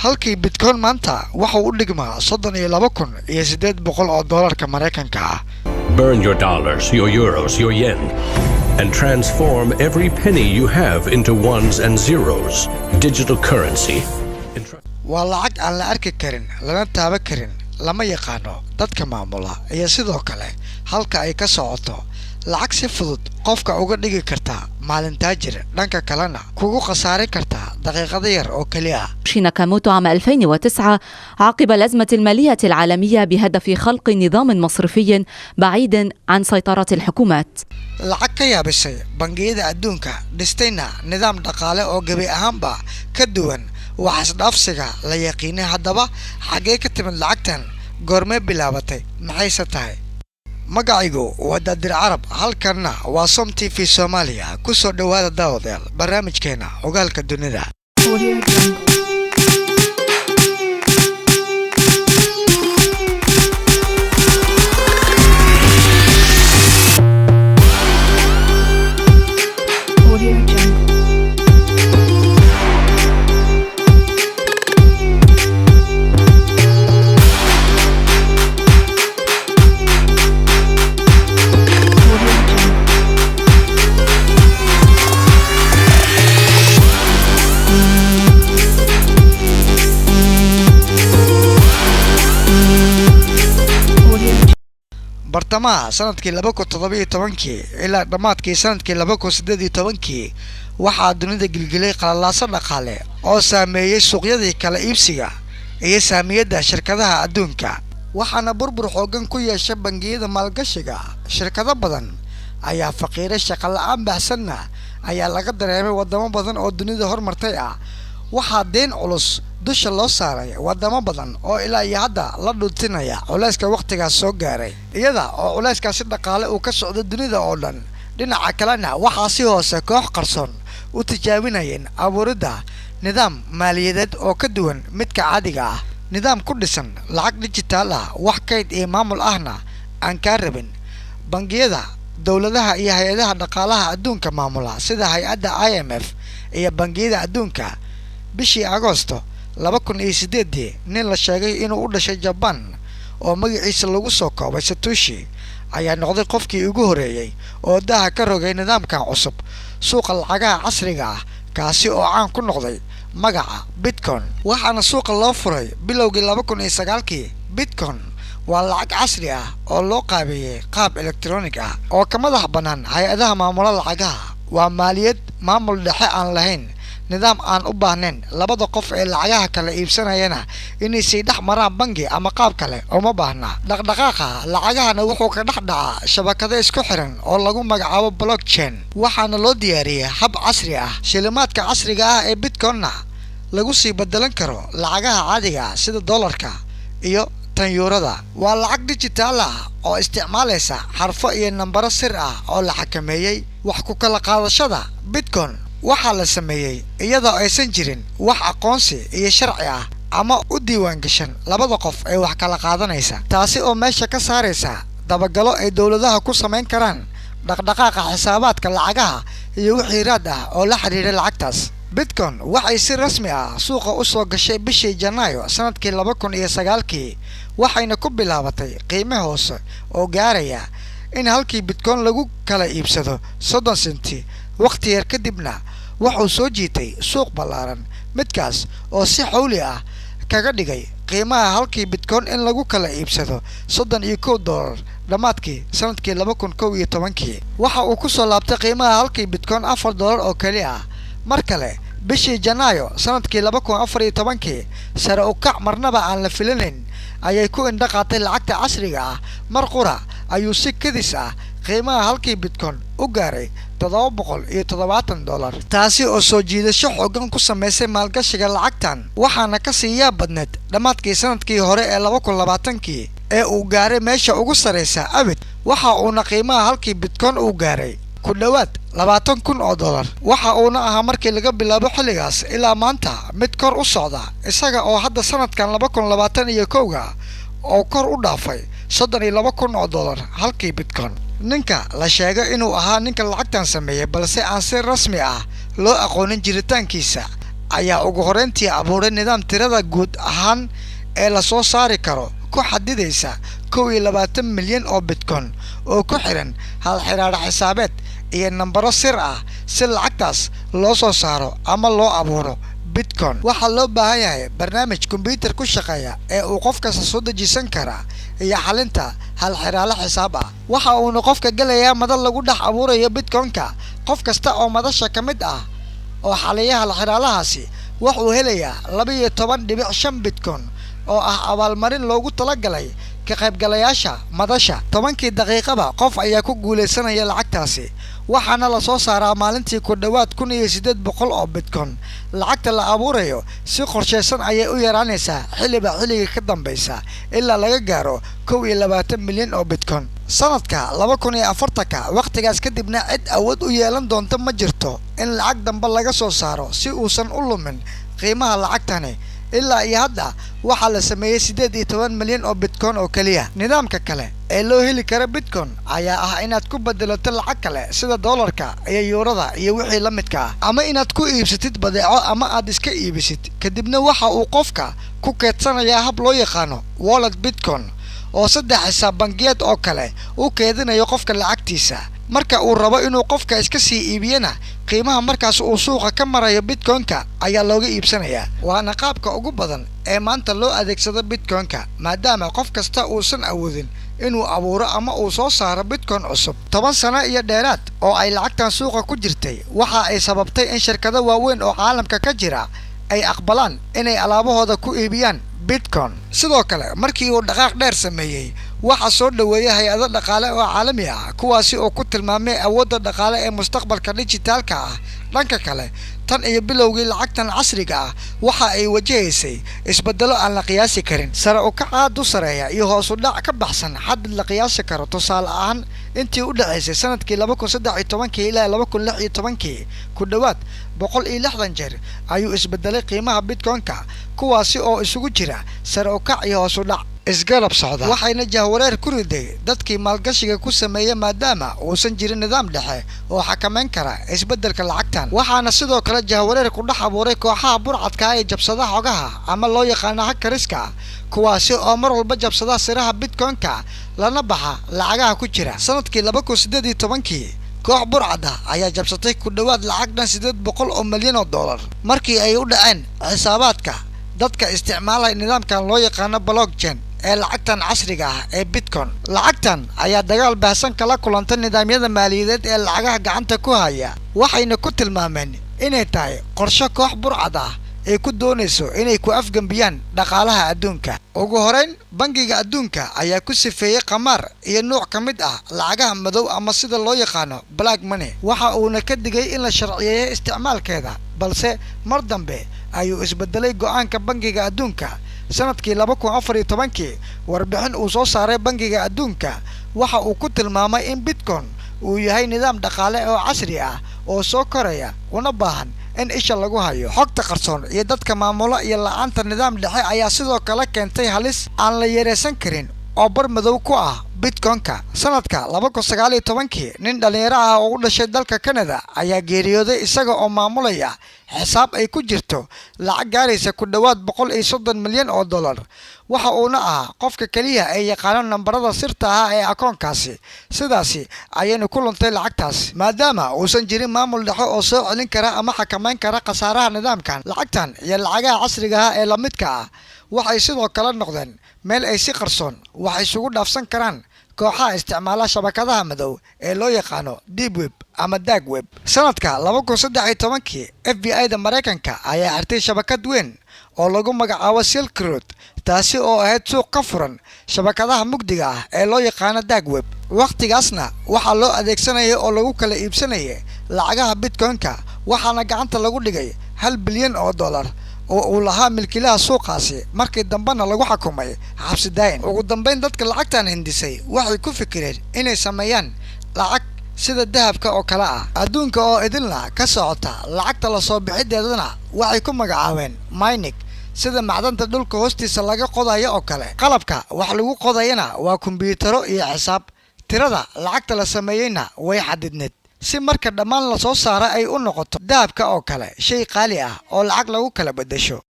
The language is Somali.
halkii bitcoin maanta waxa uu dhigmaa $32,800 Mareykanka ah. Burn your dollars, your euros, your yen, and transform every penny you have into ones and zeros. Digital currency. waa lacag aan la arki karin lana taaban karin lama yaqaano dadka maamula iyo sidoo kale halka ay ka socoto lacag si fudud qofka uga dhigi karta maalin taajir dhanka kalena kugu khasaarin karta daqiiqado yar oo kaliya. ناكاموتو عام 2009 عقب الأزمة المالية العالمية بهدف خلق نظام مصرفي بعيد عن سيطرة الحكومات. lacag ka yaabisay bangiyada adduunka dhistayna nidaam dhaqaale oo gabi ahaanba ka duwan waxaas dhaafsiga la yaqiinay. haddaba xagee ka timid lacagtan goormee bilaabatay maxayse tahay? magacaygu waa Daadir Carab, halkanna waa Som TV Soomaaliya. ku soo dhawaada daawadayaal barnaamijkeena ogaalka dunida. bartamaha sanadkii 2017 ilaa dhamaadkii sanadkii 2018 waxaa dunida gilgilay qalalaasa dhaqaale oo saameeyay suuqyadii kala iibsiga iyo saamiyada shirkadaha adduunka, waxaana burbur xoogan ku yeeshay bangiyada maalgashiga. shirkado badan ayaa faqiiray, shaqo la'aan baahsanna ayaa laga dareemay wadamo badan oo dunida hormartay ah. waxaa deen culus dusha loo saaray wadamo badan oo ilaa iyo hadda la dhuntinaya culayska waqtigaas soo gaaray, iyada oo culayskaasi dhaqaale uu ka socdo dunida oo dhan. dhinaca kalena waxaa si hoose koox qarsoon u tijaabinayeen abuuridda nidaam maaliyadeed oo ka duwan midka caadiga ah, nidaam ku dhisan lacag dijitaal ah, wax kayd iyo maamul ahna aan kaa rabin. bangiyada, dowladaha iyo hay-adaha dhaqaalaha adduunka maamula sida hay-adda IMF iyo bangiyada adduunka bishii Agoosto 2008 nin la sheegay inuu u dhashay Japan oo magaciisa lagu soo koobay Satoshi ayaa noqday qofkii ugu horeeyay oo daha ka rogay nidaamkan cusub suuqa lacagaha casriga ah, kaasi oo caan ku noqday magaca Bitcoin. waxaana suuqa loo furay bilowgii 2009. Bitcoin waa lacag casri ah oo loo qaabeeyay qaab elektaroonig ah oo ka madax bannaan hay-adaha maamula lacagaha. waa maaliyad maamul dhexe aan lahayn, nidaam aan u baahnayn labada qof ee lacagaha kala iibsanayana inay sii dhex maraan bangi ama qaab kale uma baahna. dhaqdhaqaaqa lacagahana wuxuu ka dhex dhacaa shabakado isku xiran oo lagu magacaabo blockchain, waxaana loo diyaariyay hab casri ah. shilimaadka casriga ah ee Bitcoin-na lagu sii bedelan karo lacagaha caadiga ah sida dollarka iyo tanyuurada. waa lacag dijitaal ah oo isticmaalaysa xarfo iyo nambaro sir ah oo la xakameeyay. wax ku kala qaadashada Bitcoin waxaa la sameeyay iyadoo aysan jirin wax aqoonsi iyo sharci ah ama u diiwaan gashan labada qof ee wax kala qaadanaysa, taasi oo meesha ka saaraysa dabagalo ay dowladaha ku samayn karaan dhaqdhaqaaqa xisaabaadka lacagaha iyo wixii raad ah oo la xiriira lacagtaas. Bitcoin waxay si rasmi ah suuqa u soo gashay bishii Janaayo sanadkii 2009 waxayna ku bilaabatay qiime hoose oo gaaraya in halkii Bitcoin lagu kala iibsado 30 senti. waqti yar kadibna wuxuu soo jiitay suuq ballaaran, midkaas oo si xawli ah kaga dhigay qiimaha halkii Bitcoin in lagu kala iibsado $31 dhamaadkii sanadkii 2011. waxa uu ku soo laabtay qiimaha halkii Bitcoin $4 oo kaliya ah. mar kale bishii Janaayo sanadkii 2014 sare u kac marnaba aan la filanayn ayay ku indhaqaatay lacagta casriga ah. mar qura ayuu si kadis ah qiimaha halkii Bitcoin u gaaray $770, taasi oo soo jiidasho xoogan ku sameysay maalgashiga lacagtan. waxaana ka sii yaab badneed dhamaadkii sanadkii hore ee 2020 ee uu gaaray meesha ugu sareysa abid. waxa uuna qiimaha halkii Bitcoin uu gaaray ku dhawaad $20,000. waxa uuna ahaa markii laga bilaabo xilligaas ilaa maanta mid kor u socda, isaga oo hadda sanadkan 2021 oo kor u dhaafay $32,000 halkii Bitcoin. ninka la sheegay inuu ahaa ninka lacagtan sameeyay balse aan si rasmi ah loo aqoonin jiritaankiisa ayaa ugu horeyntii abuuray nidaam tirada guud ahaan ee la soo saari karo ku xadidaysa 21 milyan oo bitcoin oo ku xiran hal xiraadha xisaabeed iyo nambaro sir ah si lacagtaas loo soo saaro ama loo abuuro bitcoin. waxaa loo baahan yahay barnaamij kombiyuutar ku shaqeeya ee uu qof kasta soo dejisan kara iyo xalinta hal xiraale xisaab ah. waxa uuna qofka galayaa madal lagu dhex abuurayo bitcoin-ka. qof kasta oo madasha ka mid ah oo xaliya hal xiraalahaasi wuxuu helayaa 12.5 bitcoin oo ah abaalmarin loogu talagalay ka qaybgalayaasha madasha. 10 daqiiqaba qof ayaa ku guuleysanaya lacagtaasi, waxaana la soo saaraa maalintii ku dhawaad 1800 oo bitcoin. lacagta la abuurayo si qorsheysan ayay u yaraanaysaa xilliba xilliga ka dambaysa ilaa laga gaaro 21 milyan oo bitcoin. sanadka 2040 waqtigaas kadibna cid awood u yeelan doonta ma jirto in lacag dambe laga soo saaro si uusan u lumin qiimaha lacagtani. ilaa iyo hadda waxaa la sameeyay 18 milyan oo bitcoin oo kaliya. nidaamka kale ee loo heli kara bitcoin ayaa ah inaad ku bedelato lacag kale sida doolarka iyo yuurada iyo wixii la midka ah, ama inaad ku iibsatid badeeco ama aad iska iibisid. kadibna waxa uu qofka ku keedsanayaa hab loo yaqaano wallet bitcoin oo 3 xisaab bangiyeed oo kale u keedinayo qofka lacagtiisa. marka uu rabo inuu qofka iska sii iibiyana qiimaha markaas uu suuqa ka marayo bitcoin-ka ayaa looga iibsanayaa. waana qaabka ugu badan ee maanta loo adeegsado bitcoin-ka, maadaama qof kasta uusan awoodin inuu abuuro ama uu soo saaro bitcoin cusub. 10 sano iyo dheeraad oo ay lacagtan suuqa ku jirtay waxa ay sababtay in shirkado waaweyn oo caalamka ka jira ay aqbalaan inay alaabahooda ku iibiyaan bitcoin. sidoo kale markii uu dhaqaaq dheer sameeyay waxaa soo dhaweeyay hay-ado dhaqaale oo caalami ah kuwaasi oo ku tilmaamay awoodda dhaqaale ee mustaqbalka dijitaalka ah. dhanka kale tan iyo bilowgii lacagtan casriga ah waxa ay wajahaysay isbedelo aan la qiyaasi karin, sare u kac aad u sareeya iyo hoos u dhac ka baxsan xad la qiyaasi karo. tusaale ahaan intii u dhaxaysay sanadkii 2013 ilaa 2016 ku dhawaad 160 jeer ayuu isbedelay qiimaha bitcoin-ka, kuwaasi oo isugu jira sare u kac iyo hoos u dhac isgarab socda. waxayna jahwareer ku riday dadkii maalgashiga ku sameeyay maadaama uusan jirin nidaam dhexe oo xakameyn kara isbedelka lacagtan. waxaana sidoo kale jahwareer ku dhex abuuray kooxaha burcadka ee jabsada xogaha ama loo yaqaano hackeriska, kuwaasi oo mar walba jabsada siraha bitcoin-ka lana baxa lacagaha ku jira. sanadkii 2018 koox burcada ayaa jabsatay ku dhawaad lacag dhan 800 oo milyan oo dollar markii ay u dhaceen xisaabaadka dadka isticmaalaya nidaamkan loo yaqaano blockchain ee lacagtan casriga ah ee bitcoin. lacagtan ayaa dagaal baahsan kala kulantay nidaamyada maaliyadeed ee lacagaha gacanta ku haya, waxayna ku tilmaameen inay tahay qorshe koox burcad ah ay ku doonayso inay ku afgambiyaan dhaqaalaha adduunka. ugu horeyn bangiga adduunka ayaa ku sifeeyay qamaar iyo nooc ka mid ah lacagaha madow ama sida loo yaqaano black money. waxa uuna ka digay in la sharciyeeyo isticmaalkeeda, balse mar dambe ayuu isbedelay go'aanka bangiga adduunka. sanadkii 2014 warbixin uu soo saaray bangiga adduunka waxa uu ku tilmaamay in bitcoin uu yahay nidaam dhaqaale oo casri ah oo soo koraya una baahan in isha lagu hayo. xogta qarsoon iyo dadka maamula iyo la'aanta nidaam dhexe ayaa sidoo kale keentay halis aan la yareysan karin oo bar madow ku ah bitcoin-ka. sanadka 2019 nin dhalinyaro ah oo u dhashay dalka Canada ayaa geeriyooday isaga oo maamulaya xisaab ay ku jirto lacag gaaraysa ku dhawaad 130 milyan oo dollar. waxa uuna ahaa qofka kaliya ee yaqaano nambarada sirta ah ee akoonkaasi. sidaasi ayayna ku luntay lacagtaas maadaama uusan jirin maamul dhexe oo soo celin kara ama xakameyn kara khasaaraha nidaamkan. lacagtan iyo lacagaha casriga ah ee la midka ah waxay sidoo kale noqdeen meel ay si qarsoon wax isugu dhaafsan karaan kooxaha isticmaala shabakadaha madow ee loo yaqaano deep web ama dark web. sanadka 2013 FBI-da Mareykanka ayaa xirtay shabakad weyn oo lagu magacaabo Silk Road, taasi oo ahayd suuq ka furan shabakadaha mugdiga ah ee loo yaqaano dark web. waqtigaasna waxaa loo adeegsanayay oo lagu kala iibsanayay lacagaha bitcoin-ka, waxaana gacanta lagu dhigay 1 bilyan oo dollar oo uu lahaa milkiilaha suuqaasi. markii dambena lagu xukumay xabsi daayin. ugu dambeyn dadka lacagtan hindisay waxay ku fikireen inay sameeyaan lacag sida dahabka oo kale ah adduunka oo idilna ka socota. lacagta la soo bixideedana waxay ku magacaabeen mining, sida macdanta dhulka hoostiisa laga qodayo oo kale. qalabka wax lagu qodayana waa kombiyuutaro iyo xisaab. tirada lacagta la sameeyayna way xadidneed. si marka dhammaan la soo saaro ay u noqoto dahabka oo kale shay qaali ah oo lacag lagu kala bedesho